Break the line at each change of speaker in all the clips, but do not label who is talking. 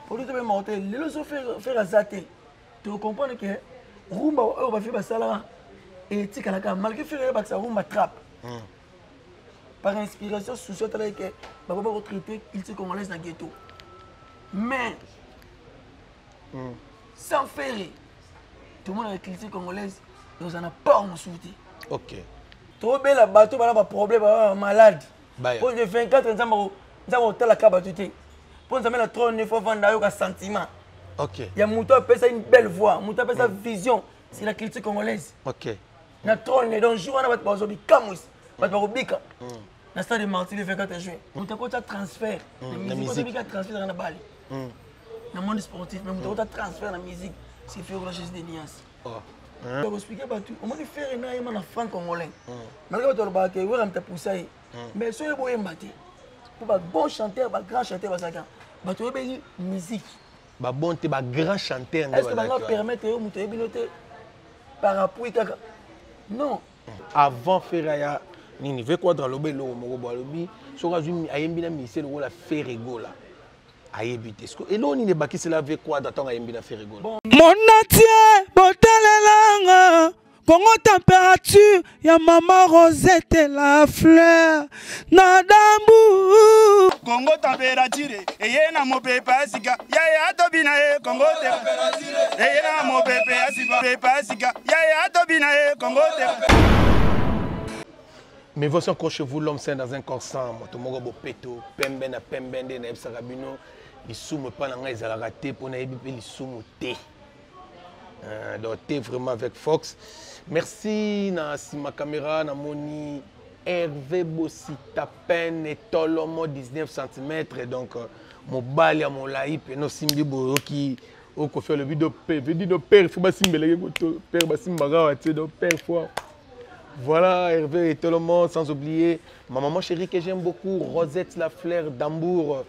Pour lui, tu peux monter. Les autres faire à zater. Tu comprends que rumba, on va faire ça et tu sais malgré faire ça rumba trappe. Par inspiration sociale, tu que va pas retraiter culture congolaise dans le ghetto. Mais sans faire, tout le monde a la culture congolaise, nous en a pas en souté.
Ok.
Trop bien la bateau, il y a problème, malade. Pour le 24 ans, nous avons la cabatute. Pour nous amener la 39 fois, il y a un sentiment.
Ok.
Il y a Moutou appelle ça une belle voix, Moutou appelle ça vision. C'est la culture congolaise.
Ok.
Il y a trop de donc jour, on a des camus, on a des bika. Dans le stade de Martin, le 24 juin. Moutou a transfert. La musique, on a transfert dans la balle. Dans le monde sportif, mais Moutou a transfert dans la musique. C'est fait au registre des nuances. Je vais expliquer tout. On va faire un franc congolais. Malgré que tu vas te pousser. Mais si tu es un bon chanteur, un grand chanteur, tu as une musique.
Un bon grand chanteur.
Est-ce que ça va permettre de par rapport à non.
Avant de faire Nini, veux quoi dans le bel lobi, sur la ayembina misel ou la ferregola. Ayebite. Et là on est baki c'est la veut quoi d'attendre ayembina ferregola.
Mon atier, botalelanga. Congo température, ya maman Rosette la fleur, nadambu.
Congo température, eye na mo pepa sika, ya tobina e Congo température, eye na mo pepa sika, ya tobina e Congo température.
Mais voici encore chez vous l'homme saint dans un corps sans, motomogo bopeto, pembe na pembende na ebsarabino, lisumu pa na ngai ezala raté pour na ebipe lisumu te. Donc t'es vraiment avec Fox. Merci na ma caméra na moni Hervé Bossitapen et Tolomo 19 cm donc mon bali à mon laïp et nos simbi boro qui au ko faire le vidéo père faut pas simbele ko père ba simbaga tu donc père fois. Voilà Hervé et Tolomo sans oublier ma maman chérie que j'aime beaucoup Rosette la fleur d'Ambour.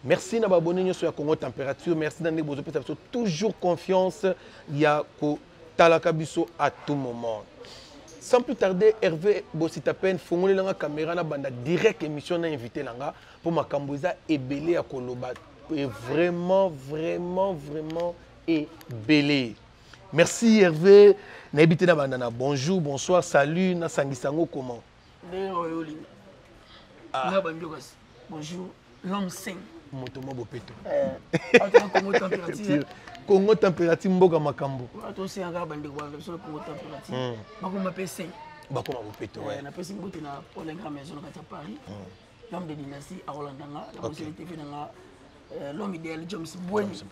Merci na abonné sur la Congo température. Merci d'année bozo toujours confiance. Il y a ko talakabiso à tout moment. Sans plus tarder, Hervé Bossitapen fongole la caméra na banda direct émission na invité langa pour ma kamboza ebelé à Koloba. Et vraiment ebelé. Merci Hervé. Na habité na banda na bonjour, bonsoir, salut na sangisango comment?
Bonjour, l'homme saint.
Motomo bopeto.
Congo température.
Congo température mboka makambo.
To c'est un gars bande kwa sur Congo température. Bako mapé saint.
Bako bopeto ouais.
Na pesi mbote na pour la grande maison à Paris. L'homme de dynastie à Rolandanga, la possibilité de faire l'homme idéal James Bweni.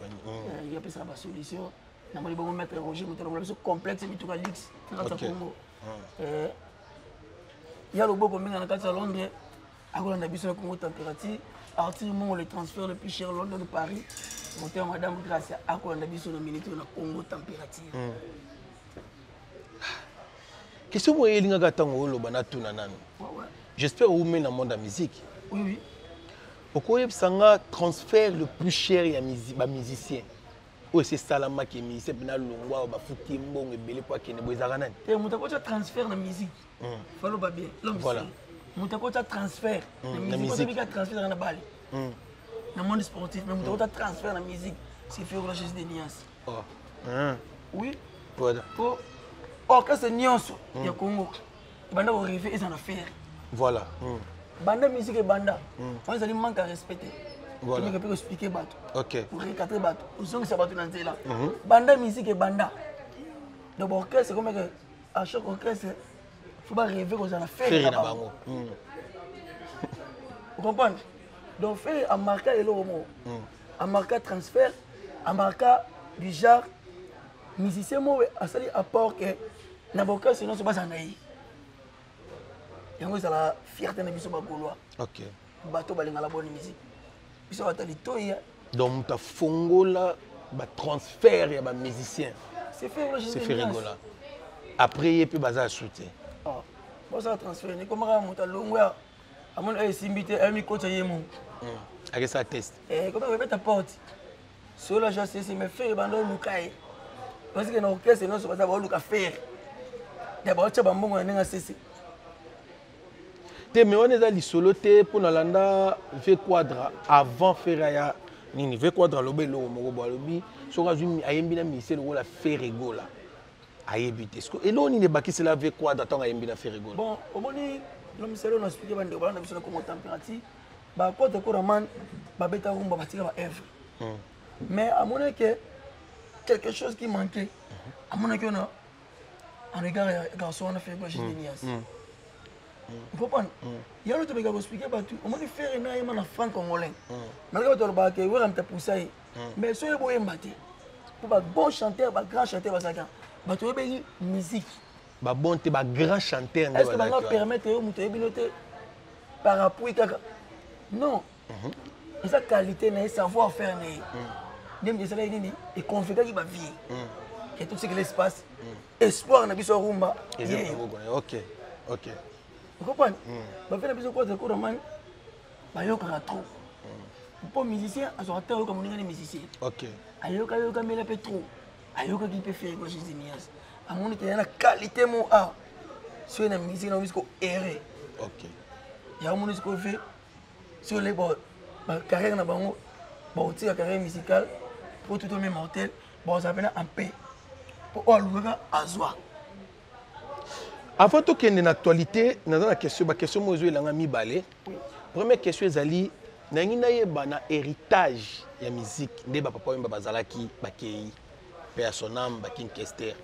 Il y a pas ça solution. Na mali bongo mettre Roger Moutala la complexe bituka Lix na Congo. Il y a le beau combien na kati Londres. À Rolanda biso na Congo température. À partir du moment où le transfert le plus cher Londres de Paris, monter Madame Gracia à quoi on a besoin de minutes na Congo température.
Question moi elinga gatango lo bana tuna nano. J'espère où mène dans le monde de la musique.
Oui.
Pourquoi il y a un transfert le plus cher ya musicien. Où c'est Salama qui est musicien bina longwa ba futi mbongo ebele pour kene boizaka nani.
Et mutako cha transfert na musique. Fallo pas bien.
Voilà.
Mutako cha transfert na musique. Mutako transfert dans la balle. Dans le monde sportif, mais mutako cha transfert na musique. C'est fait au registre des nuances. Oui.
Voilà.
Quand c'est nuance, il y a Congo. Banda va rêver et ça en affaire.
Voilà.
Banda musique et banda. On ça manque à respecter.
Voilà.
Tu peux expliquer bateau.
OK.
Pour recadrer bateau. Nous sommes ça bateau dans ce là. Banda musique et banda. Donc orchestre c'est comme que à chaque orchestre faut pas rêver qu'on en a fait.
Faire na bango.
Vous comprenez? Donc faire un marquage et l'homme. Un marquage transfert, un marquage du genre musicien moi a sali apport que na boka sinon c'est pas ça naï. Yango ça la fierté na biso ba gaulois.
OK.
Bato balinga la bonne musique. Biso batali toya.
Donc ta fongola ba transfert ya ba musicien.
C'est fait
rigola. Après il peut baza shooter.
Ah. Bon ça transfert ni comment monta longwa. Amon ay simbité ay mi coach yemo.
Avec ça test.
Comment on met ta porte. Sur la chasse c'est me faire bando lukai. Parce que nos orchestre non c'est pas ça ba luka faire. D'abord tu ba mbongo na cesse.
Te mais on est allé solo te pour nalanda V quadra avant faire ya nini ve quadre alobi eloko moko bo alobi soki azwi ayembi na ministère lokola Ferregola ayebi te ceque eloko nini ebakisela ve quadre ntango ayembi na Ferregola
bon omoni lomiselo na expliqué bandeko balanda biso na kongo température bakote koraman babeta rumba batika baevre mais amoni ke quelque chose qui manquait amoni ke na en regard ya garçon wana Ferregola chez Nias vous comprenez il y a l'autre qui a expliqué bato omoni faire na yema na franc congolais malgré bato ba ke wera mta poussai mais so yebo yemba te pour ba bon chanteur ba grand chanteur basaka bato yebe musique
ba bon te ba grand chanteur
est-ce que ba permettre yo muto yebi noté par appui kaka non et sa qualité na savoir faire né dem de cela nini et confiance qui ba vie et tout ce que l'espace espoir na biso rumba
OK OK
vous comprenez ba fait na biso quoi de roman ba yoka trop pour musicien azoata yoka moninga ni musicien
OK
ayoka yoka mela pe trop ayoka qui peut faire quoi chez Nias amoni que na qualité mon art sur na musique na musique erré
OK
ya moni ce qu'on fait sur les bords ba carrière na bango ba outil la carrière musicale pour tout le même mortel bon ça s'appelle en paix pour oluka azwa
avant de qu'il y ait une actualité dans la question ba question mozo elanga mibale première question ezali nangi na yeba na héritage ya musique nde ba papa wemba bazalaki bakei personnam ba kinkester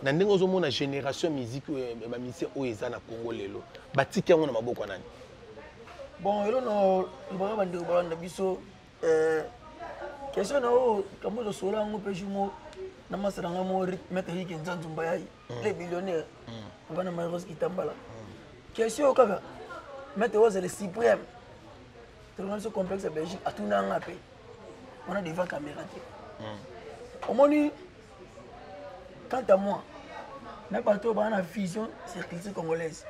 na ndenge ozomona génération musique ba musicien o eza na Congo lelo batiki yango na maboko nani
bon elo no libara bande balanda biso question na o kamozo sola ngo pejumo na masala ngamo mettre hiki nzanzu mbayai les millionnaires bana Maros Kitambala question kaka mettre was le suprême tout ce complexe Belgique a tout na pe on a devant caméra te omoni quant à moi na bato ba na vision sur culture congolaise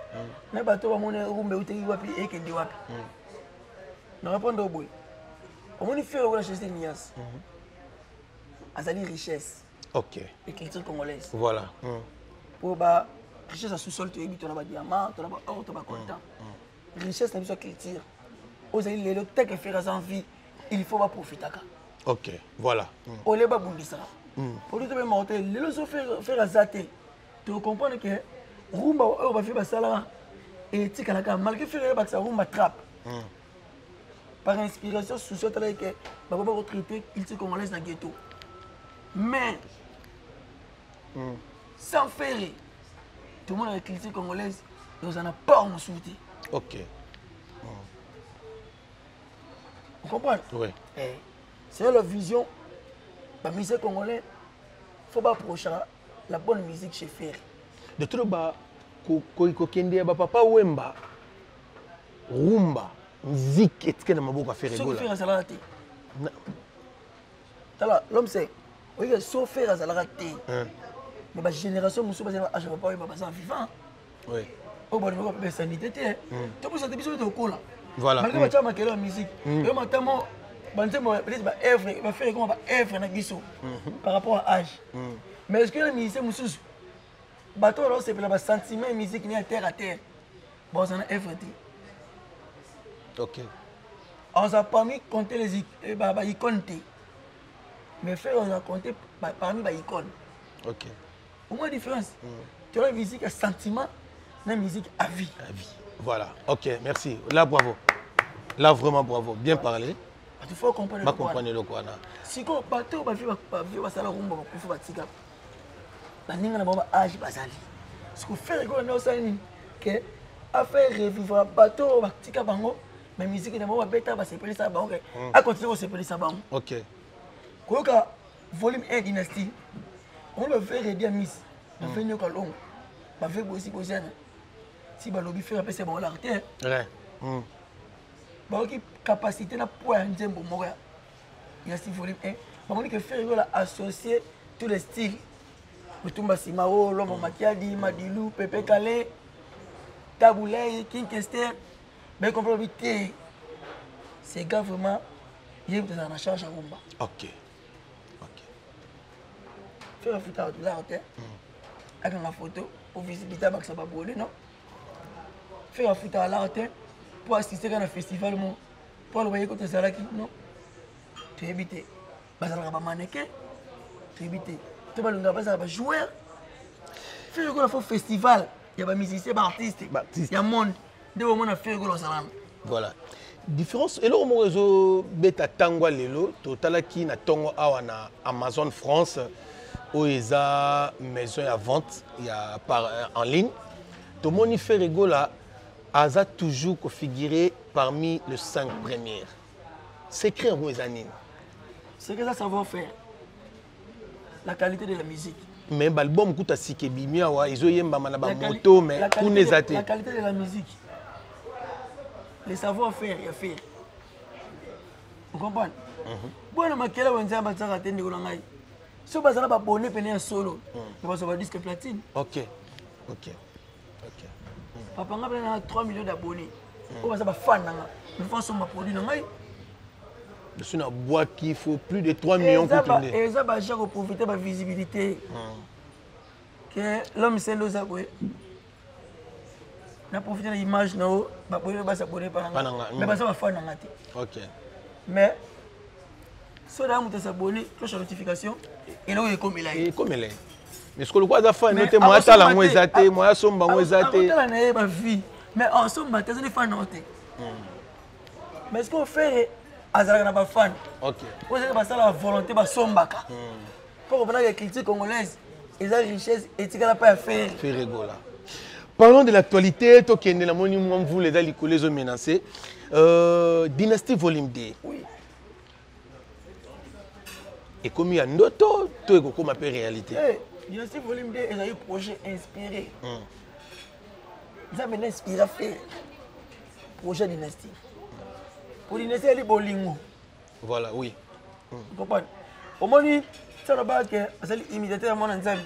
na bato ba mona rumbe uteki wapi ekendi wapi na répondre au boy omoni faire la chez Nias azali richesse
OK
et culture congolaise
voilà
pour ba richesse à sous-sol tu habite na ba diamant tu na ba or tu ba content richesse na biso culture ozali lelo tek que faire sans vie il faut pas profiter ka
OK voilà
ole ba bundisa pour tout même mortel lelo so faire azaté tu comprends que rumba on va faire basala et tikalaka malgré faire ba ça rumba trap par inspiration sociale que ba ba retraité culture congolaise na ghetto mais sans faire tout le monde a la culture congolaise nous en a pas en souté
OK
vous comprenez
oui
c'est la vision la musique congolaise faut pas approcher la bonne musique chez Ferry
de tout ba ko kende ba papa wemba rumba musique etike na maboko a Ferregola
so faire ça là tala l'homme c'est oui so faire ça là mais la génération musu ba à je pas ba ça vivant
oui
au bon niveau de sanité tout pour ça te besoin de cola
voilà
malgré ma chama la musique et matamo banzemo peut-être ba œuvre va faire comment ba œuvre na biso par rapport à âge mais est-ce que les musiciens musu bato alors c'est pour la sentiment musique ni à terre bon ça na œuvre
OK
on a parmi compter les icônes mais faire on a compté parmi les icônes
OK
au moins différence tu as la musique à sentiment la musique à vie
voilà OK merci là bravo là vraiment bravo bien parlé
il faut comprendre
le quoi
si ko bato ba vie ba sala rumba ko faut batika ba ninga na ba âge bazali ce que faire ko na osani que affaire revivre bato batika bango mais musique na ba beta ba sepeli sa bango a continuer ko sepeli sa bango
OK
ko ka volume 1 dynastie on va faire bien miss on fait nyoka long ba fait aussi posana si ba lobby faire passer bon l'artère
ouais
ba qui capacité na point nzembo moko ya si volume 1 ba moni que faire la associer tous les styles Mutumba Simao Lombo Makiadi Madilu Pepe Kale Taboulay King Kester ben complémentaire c'est gars vraiment il est dans la charge à rumba
OK
faire la photo de l'art avec la photo pour visibilité avec ça va brûler non faire la photo à l'art pour assister à un festival pour le voyer côté Salaki non tu évité. Bazalaka ba mannequin, tu évité. Tu vas l'unga bazalaka ba joueur. Faire un festival, il y a des musiciens, des artistes, il y a un monde. De moment à faire un salon.
Voilà. Différence. Et là, on a beta tangwa lelo, total qui na tongo awana Amazon France, où il y a maison à vente, il y a en ligne. Tout le monde y fait rigola, a toujours configuré parmi les 5 premières. Secret où ils animent.
C'est que ça savoir faire. La qualité de la musique.
Mais l'album kuta sike bimia wa izo yemba manaba moto mais pour les athées.
La qualité de la musique. Le savoir-faire, il y a faire. Vous comprenez? Bon, on a quel on a battu de l'anglais. Si on a un abonné péné solo, on va avoir disque platine.
Ok.
Papa a 3 millions d'abonnés. On va avoir fan. Nous faisons ma produit l'anglais.
C'est une boîte qui faut plus de 3 millions pour tourner.
Et ça va déjà profiter de la visibilité. Que l'homme c'est nos abonnés. On a profité de l'image, on va s'abonner par là. Mais ça va faire un ngati.
Ok.
Mais si on a s'abonner, cloche de notification, et là, il est comme il est.
Mais ce que le quoi d'affaires, notez moi ça la moi zaté, moi somba moi zaté.
Mais en somme, tu as des fans notés. Mais ce qu'on fait, Azara n'a pas fan.
Ok.
Vous avez pas la volonté de sombaka. Pour comprendre les critiques congolaises, ils ont richesse et tu n'as pas à faire.
Fait rigoler. Parlons de l'actualité, toi qui êtes là, vous les alcooliques ont menacé. Dynastie Volume 2.
Oui.
Et comme il y a un autre, tout est comme un peu réalité.
Dynastie Volume 2, ils ont eu un projet inspiré. Ils ont inspiré à faire projet Dynastie. Pour Dynastie, il y a Bolingo.
Voilà, oui.
Vous comprenez? Au moins, ça va être que l'immédiateur à mon ensemble.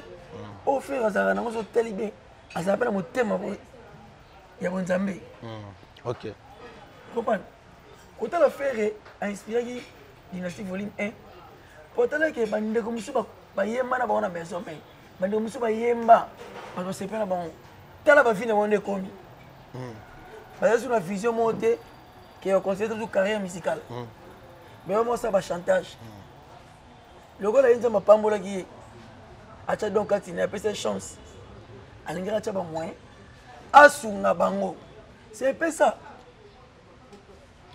Au fur et à mesure, on a talibé. Ça s'appelle mon thème. Il y a mon Zambé.
Ok.
Vous comprenez? Quand on a fait inspirer Dynastie Volume 1, pour que bande comme ça, bayemba na bana maison mais bande comme ça bayemba, parce que c'est pas bon. Tala ba fini monde komi. Parce que sur la vision montée qui est considérée toute carrière musicale. Mais moi ça va chantage. Le gars là il m'a pas mbola qui acha donc quand il a pas cette chance. Alingira cha ba moins. Asunga bango. C'est pas ça.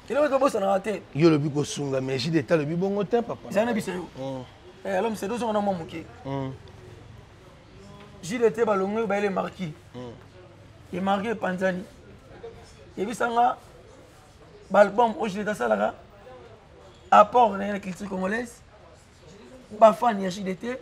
Il a pas ça na tête.
Yo le biko sunga mais j'ai des tas le bibongo temps papa.
C'est un biseyo. Alors c'est deux on a mon moqué. J'ai été ballonné ba il est marqué. Il est marqué Panzani. Et puis ça nga album où je l'ai ça là. Apport dans la culture congolaise. Ba fan ya JDT.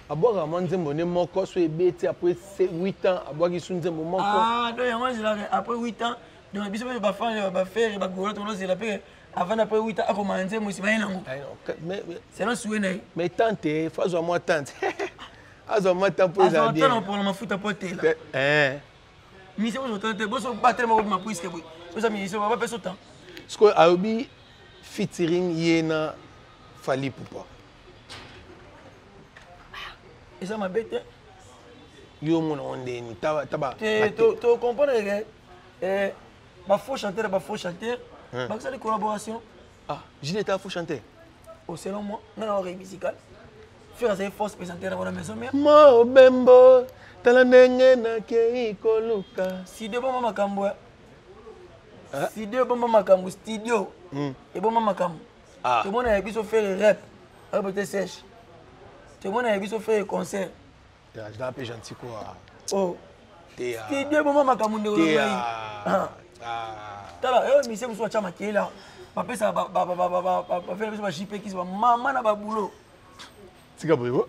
Aboka manzembo ne moko so ebeti après 8 ans aboki sunzembo moko.
Ah donc moi je après 8 ans donc biso ba fan ba faire ba gola to lo la paix avant après 8 ans a commencé moi c'est pas nango.
Mais
c'est non souhait.
Mais tante fazo moi tante. Azo moi tante pour ça bien.
Attends pour la mafuta poté là. Mi c'est moi tante bo so battre mo ma puisque oui. Ça mi so ba pas so temps.
Ce que Aobi featuring Yena Fali Poupa.
Et ça m'a bête.
Yo mon onde ni taba.
Tu comprends que bah faut chanter. Bah ça des collaborations.
Ah, je l'étais à faut chanter.
Au selon moi, non oreille musicale. Faire ça force présenter dans la maison mère.
Mo bembo talanenge na ke ikoluka.
Si de bon makambo. Si de bon makambo studio. Et bon makambo. Tout le monde a besoin faire rap. Rap sèche. Tout le monde a besoin faire concert.
Je vais appeler gentil quoi.
Oh. Studio bon makambo de l'oreille. Tala, mais c'est vous chama qui est là. Papa ça va faire le JP qui va maman na ba boulot.
C'est quoi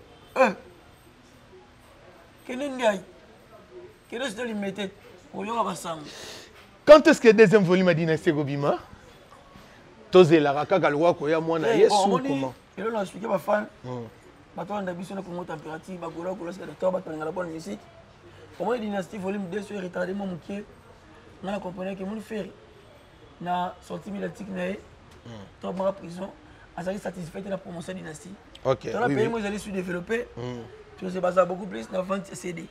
Quel est quel est le métier pour y avoir ça?
Quand est-ce que le deuxième volume a Dynastie Gobima? Tozé la raka galwa ko ya mwana yesu comment?
Et là on a expliqué ma fan. Maintenant on a besoin de comment température ba gola ko lorsque docteur ba tanga la bonne musique. Comment Dynastie volume 2 sur retardé mon muké. On a compris que mon frère na sorti médiatique na toi ma prison a satisfait de la promotion Dynastie.
OK.
Dans la pays moi j'allais se développer. Tu sais basé beaucoup plus dans vente CD.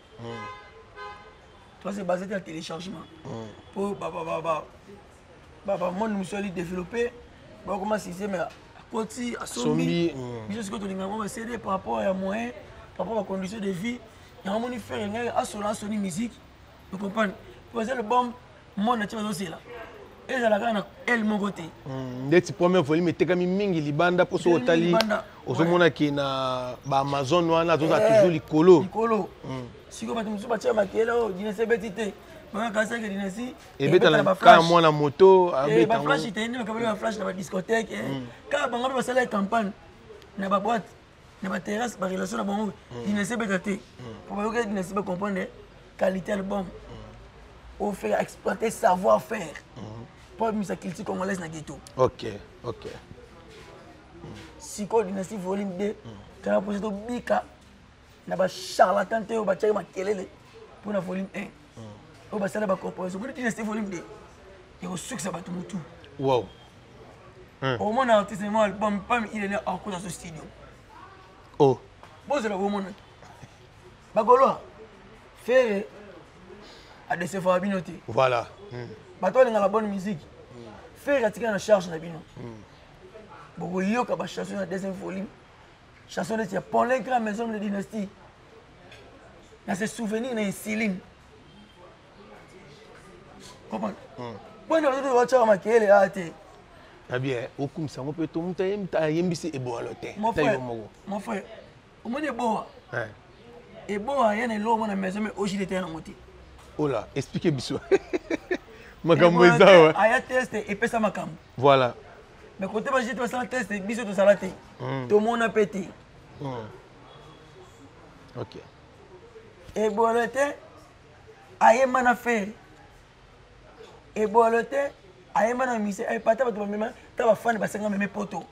Toi c'est basé sur le téléchargement. Pour mon nous sommes développé comment c'est mais côté à sombi je suis côté ngama CD par rapport à moyen par rapport à conditions de vie il y a un monde faire à solo musique vous comprenez parce que le bon monde tu vas aussi là et ça la gana elle mon côté
ndeti première volume etekami mingi libanda pour so otali ozomona ki na ba Amazon wana azoza toujours likolo siko batu musu batia makela o dinese betite bana kasa ke dinesi et betala ka mwana moto
abeta ba flash ite ba kabela flash na ba discothèque ka banga ba sala campagne na ba boîte na ba terrasse ba relation na bango dinese betate pour que dinese ba comprendre qualité album au faire exploiter savoir faire pour la culture congolaise na ghetto.
OK.
Siko dynastie volume 2 quand projet to bika na ba charlatan te o ba tchaka makelele pour la volume 1. O ba sala ba composition pour dynastie volume 2. Et au succès ba tout mutu.
Wow.
Au mon artiste moi album pas il est en cours dans ce studio.
Oh.
Bon c'est le moment. Ba golo faire à des Fabinoté.
Voilà.
Bato linga la bonne musique. Faire atika na charge na bino. Boko yoka ba chanson na deuxième volume. Chanson de tia pour l'ingra maison de dynastie. Na se souvenir na Céline. Comprends? Bon on doit watcha makele ate.
Ah bien, okum sango pe to muta yembisi ebo alote.
Mon frère. O mone boa. Et boa yana lo mona maison mais aujourd'hui était na moti.
Oh là, expliquez biso. Makambo ezawa.
Aya test et pesa makambo.
Voilà.
Mais côté ba j'étais sans test biso to salate. Tout monde a pété.
OK.
Et bolote aye mana faire. Et bolote aye mana mise ay pata ba to même ta ba fan ba senga même poto.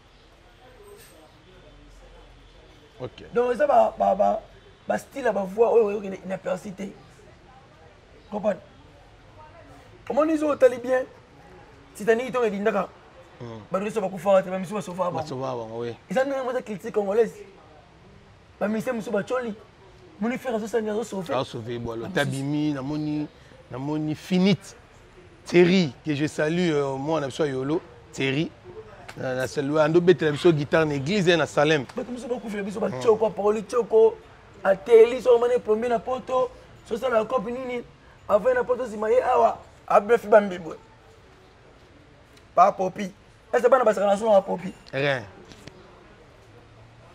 OK.
Donc ça ba style ba voix na persité. Comprends? Comment ils ont tali bien? Si tu as dit que tu as dit que tu as dit que tu as dit que tu as dit que tu as dit que critique congolaise. Tu as dit que tu as dit que tu finite.
Thierry, que je salue, moi, on a Yolo. Thierry. On a salué un autre guitare en église et en Salem.
Tu as dit que tu as dit avant na poto si maye awa abrefi bambibwe pas popi est-ce pas na basaka na popi
rien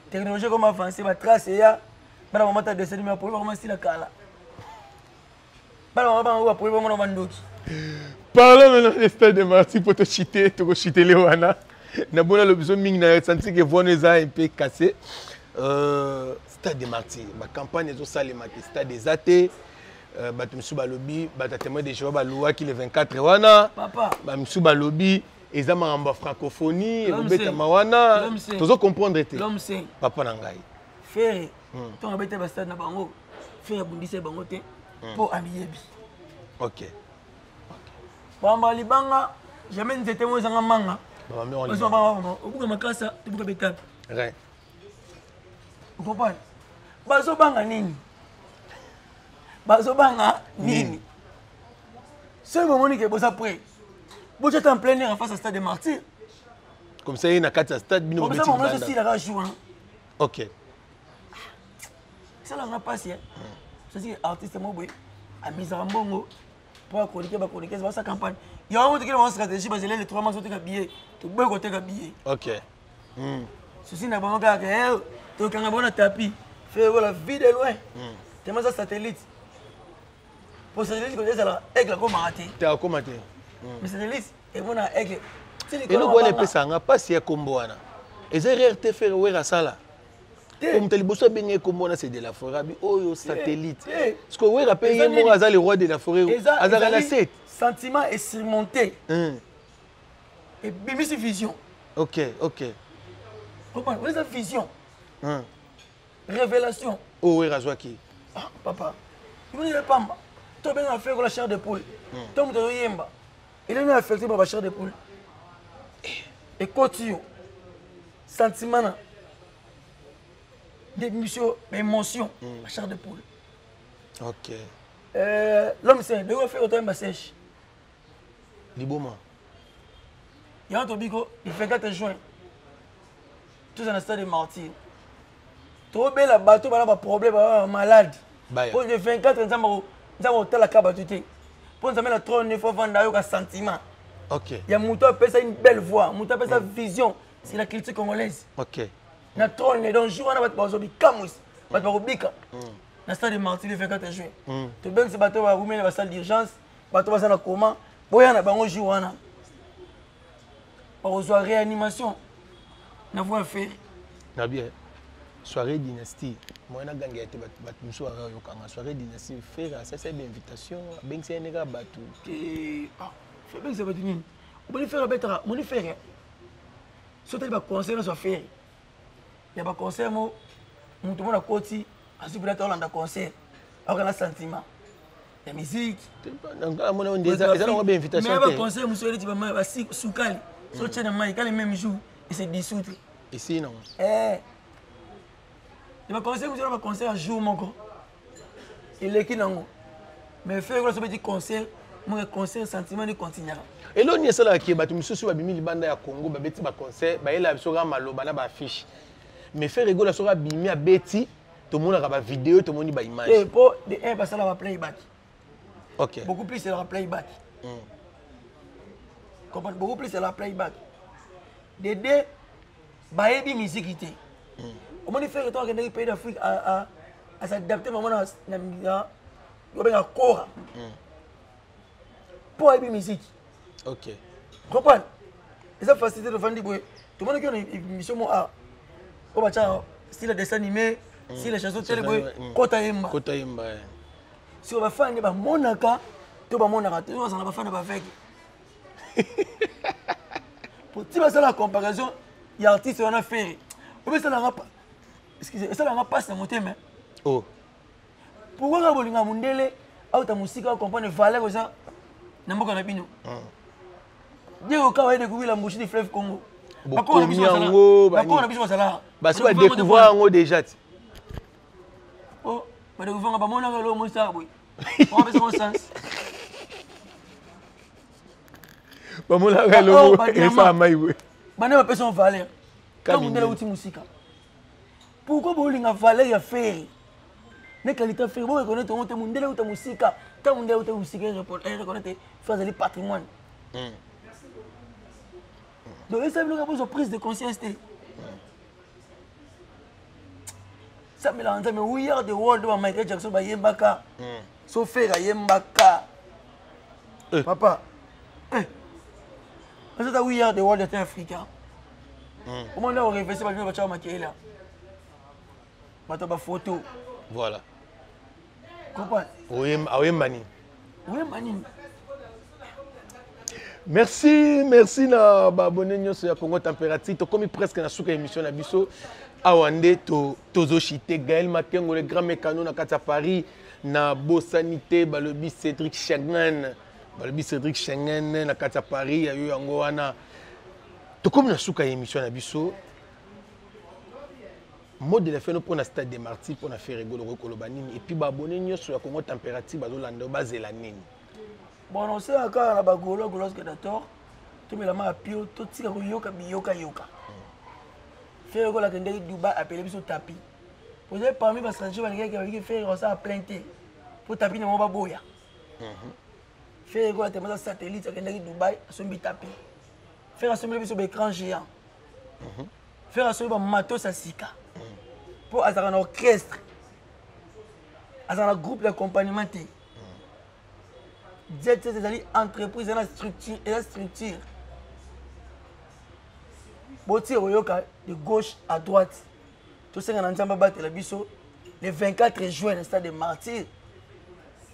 technologie comme avancé ba trace ya bana mama ta dessin mais pour vraiment style kala bana mama ba pour vraiment bandoki
parlons maintenant de Stade de Martyrs pour te chiter les wana na bona le besoin ming na senti que voneza un peu cassé Stade de Martyrs ma campagne ezo salema Stade des athées Batumsu Balobi, Batatémoin de Jéhovah Baloua qui le 24 wana.
Papa.
Batumsu Balobi, Ezama en francophonie, Robeta Mawana. Tu dois comprendre.
L'homme c'est.
Papa Nangai.
Faire. Tu as bêté bastard na bango. Faire bundise bango te. Pour amiyebi.
OK.
Bamba libanga, jamais nous étions en manga.
Bamba on
libanga. Au bout de ma classe, tu peux bêter.
Rien.
Vous comprenez? Bazo banga nini? Bazobanga nini. Seul moment que vous après. Vous êtes en plein air en face à Stade des Martyrs.
Comme ça il y a une carte à stade bino
beti. Comme ça aussi la joue.
OK.
Ça là on a passé. C'est artiste mo boy. A Mizambongo pour chroniquer ba sa campagne. Il y a un autre qui va stratégie parce que les 3 mois sont billet. Tu boy côté billet.
OK.
Ceci na bango ka que to kanga bona tapis. Fais la vie de loin. Tellement ça satellite. Pour satellite que ça là aigle comme raté.
Tu as comment tu?
Mais satellite et mon aigle.
Et nous voyons les ça n'a pas si combo wana. Et c'est RT faire ouais à ça là. Comme tu liboso benye combo na c'est de la forêt bi oyo satellite. Parce que ouais rappelle il mo azali le roi de la forêt. Azali la 7.
Sentiment est surmonté. Et bimisi vision.
OK.
Comprends? Vous avez vision. Révélation.
Oh ouais Razwaki.
Ah papa. Vous n'avez pas toi bien faire la chair de poule. Toi vous devez yemba. Il est affecté par la chair de poule. Et continue. Sentiment. D'émotion, émotion, la chair de poule.
OK.
L'homme c'est de faire autant de sèche.
Liboma.
Il y a un tobico, le 24 juin. Tout ça dans le stade de martyrs. Trop bien la bateau, il y a un problème, malade. Pour le 24, nous avons la cabatute. Pour nous amener la trône, il faut vendre un sentiment.
Ok.
Il y a Mouto appelle ça une belle voix, Mouto appelle ça vision. C'est la culture congolaise.
Ok.
Na trône, donc jour on a pas besoin de camus, pas de bika. Na stade de martyrs le 24 juin. Tout bien ce bateau va rouler la salle d'urgence, bateau va s'en comment. Boya na bango jour on a. Par aux soirées réanimation. Na voix faire.
Na bien. Soirée dynastie. Moi na ganga été bat soirée yo kanga soirée dynastie faire ça c'est une invitation ben c'est nega batu.
Fait bien ça va tenir. On peut faire betra, on faire. Sauter ba concert sur faire. Il y a un concert, tout le monde a côté, à ce moment-là, on a un concert, on a un sentiment. La musique.
On a une invitation.
Mais il y a un concert, on a un soukali, on a le même jour, et c'est dissout.
Ici, non.
Il y a un concert, on a un concert à jour, mon gars. Il est qui non. Mais faire un petit concert, mon concert, sentiment de continuer.
Et là, on est là qui est battu, monsieur, sur la bimili banda ya Congo, bah beti ba concert, bah il a sur malo, bah na ba affiche. Mais faire rigoler sur la bimi à Betty, tout le monde a une vidéo, tout le monde a une image.
Et pour de 1 parce que ça va playback.
Ok.
Beaucoup plus c'est la playback. Comprends? Beaucoup plus c'est la playback. De 2, bah il musique était. Comment il fait que toi dans les pays d'Afrique à s'adapter maman na yo ben akora. Pour il musique.
Ok.
Comprends? Et ça facilite de vendre du bruit. Tout le monde qui a une mission moi on va si le dessin animé, si les chansons télé, Kota Yemba.
Kota Yemba.
Si on va faire des monaka, tout va monaka, tout va faire des avec. Pour tu vas faire la comparaison, il y a artiste on a fait. On ça n'a pas. Excusez, ça n'a pas c'est mon thème.
Oh.
Pourquoi on bolinga mundele, ou ta musique on comprend les valeurs ça. Namboka na bino. Dieu au cas où découvrir la mouche du fleuve Congo.
Bakon on a découvert déjà.
Oh, on a découvert ba mona lo mo ça boy. On a besoin de sens.
Ba mona lo et ça mai oui.
Ba na personne valeur. Quand on est outil musique. Pourquoi bolinga valeur ya faire? Ne qualité faire bo reconnaître on te mundele outa musique. Quand on est outa musique reconnaître faire le patrimoine. Donc, ça veut dire que prise de conscience. Ça me l'a dit, mais we are the world of Michael Jackson, by Yembaka. So faire Yembaka. Papa, c'est ça, we are the world of Africa. Comment on a réfléchi à la maquiller là? Ma photo.
Voilà.
Comprends?
Oui, Mani.
Oui, Mani.
Merci na abonné nyonso ya Congo Température to komi presque na suka émission na biso awande tozo chité Gaël Makengo le grand mécano na kata Paris na Bosanité balobi Cédric Schengen na kata Paris ya yo yango wana to komi na suka émission na biso mode de la fait no pour na stade des martyrs pour na faire rigolo koloba nini et puis ba abonné nyonso ya Congo Température bazolanda bazela nini.
Bon, on sait encore la bagolo, lorsque d'accord, tout le monde a pio, tout ce qui est yoka. Faire la Dubaï appelé sur tapis. Vous avez parmi les étrangers qui ont fait ça à plein thé. Pour tapis, ne va pas boya. Faire la satellite à Dubaï, à son tapis. Faire assembler sur l'écran géant. Faire assembler un matos à Sika. Pour avoir un orchestre. Avoir un groupe d'accompagnement. C'est-à-dire entreprise et la structure. Boti oyoka de gauche à droite. Tout ça on entend battre la biso le 24 juin au stade des Martyrs.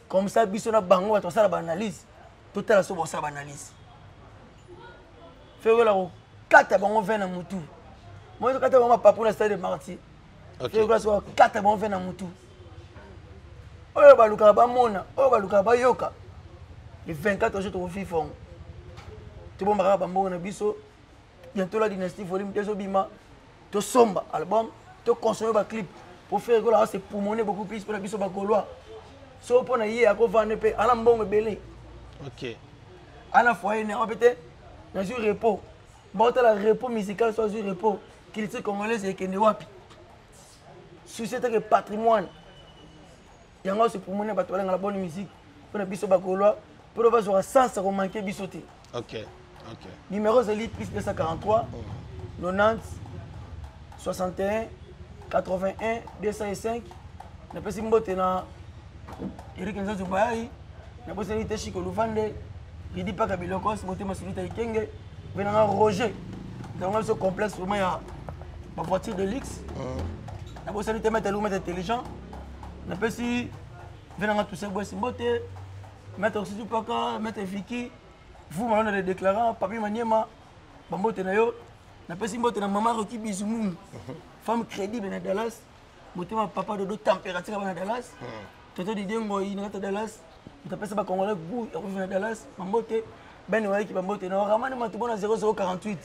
Comme ça biso na bango va ça la analyse. Tout à la so ça analyse. Faire la 4 bango 20 na mutu. Moi je 4 bango papa au stade des Martyrs. Faire la so 4 bango 20 na mutu. Oyo baluka ba mona, oyo baluka ba yoka. Le 24 jours au fifon. Tu bon mara bambo na biso. Bientôt la dynastie volume 2 obima. To somba album, to consommer ba clip pour faire que là c'est pour monnaie beaucoup plus pour la biso ba golois. So pour na yé ako vendre pe ala mbongo belé.
OK.
Ala foyer na peut-être dans un repos. Bon, la repos musical, soit du repos. Culture congolaise et Kende Wapi. Société que patrimoine. Il y a un pour mon ébat la bonne musique. Pour le biso bakolois. Pour le voir sans ça manquer bisoté.
Ok.
Numéro Zélie plus 243 90 61 81 205. Na pesi mbote na Eric Nzazu Bayi. Na pesi ni Teshiko Lufande. Il dit pas que Bilokos monté ma solita Ikenge. Venant Roger. Dans ce complexe vraiment il y a ma voiture de luxe. Na pesi ni te mettre l'homme intelligent. Na pesi venant tout ça bois mbote. Mettre aussi du paka, mettre Fiki. Vous, maintenant, les déclarants, papier maniema, bambote na yo, na pesi mbote na maman Roki Bizumou, femme crédible na Dallas, bote ma papa de température na Dallas, toto Didier Ngoyi na Dallas, na pesi ba Congolais goût na Dallas, bambote, ben ouais qui bambote na ramane matubona 0048.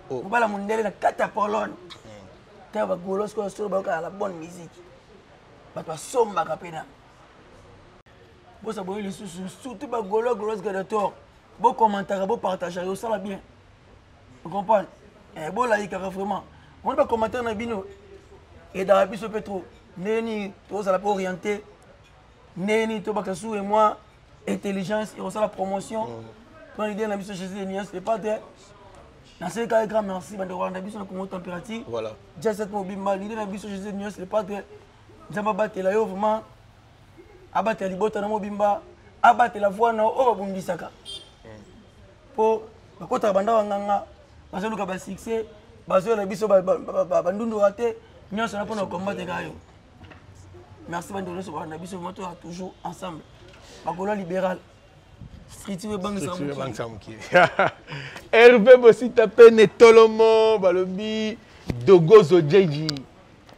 Pour pas la mondiale na kata Pologne. T'as ba golos ko sur ba la bonne musique. Ba toi somba kapena. Bo sa boye les surtout ba golos gadator. Bon commentaire, bon partage, ça va bien. Vous comprenez? Bon like vraiment. On va commenter dans bino. Et dans la biso pétro. Neni, tout ça la peut orienter. Neni, tout Bakassou et moi, intelligence, et on la promotion. Pour l'idée dans la biso Jésus Nias, c'est pas de. Dans ce cas, grand merci. Dans la biso na température. Voilà. Déjà cette mobimba, l'idée dans la biso Jésus Nias, c'est pas de. J'aime battre là vraiment. Abattre les bottes dans mobimba. Abattre la voix na o bundisaka. Pour bakota banda wanganga bazo ka succès bazo la biso bandundu raté nyonso na pona combattre kayo. Merci bandolo so banda biso moto toujours ensemble bakolo libéral street we bang samuki Hervé Bossi tapé ne tolomo balobi Dogozo Jeji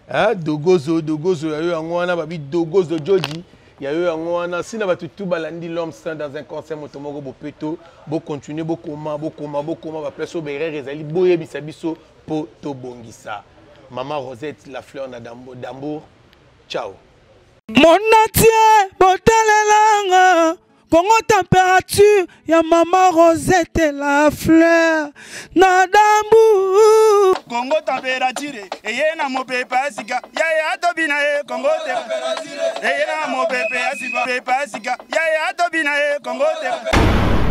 hein Dogozo yayo angwana babi Dogozo Joji. Il y a eu un moment, si nous avons tout balandi l'homme dans un concert, motomogo bopeto, bo continuer, bo koma, va placer au béret, rezali, boye bisabiso, po to bongisa. Maman Rosette, la fleur d'amour. Ciao.
Mon atier, botalelanga. Congo température, ya maman Rosette la fleur Nadambu.
Congo température, eye na mopepa sika, ya tobina e Congo température, eye na mopepa sika, ya tobina e Congo température.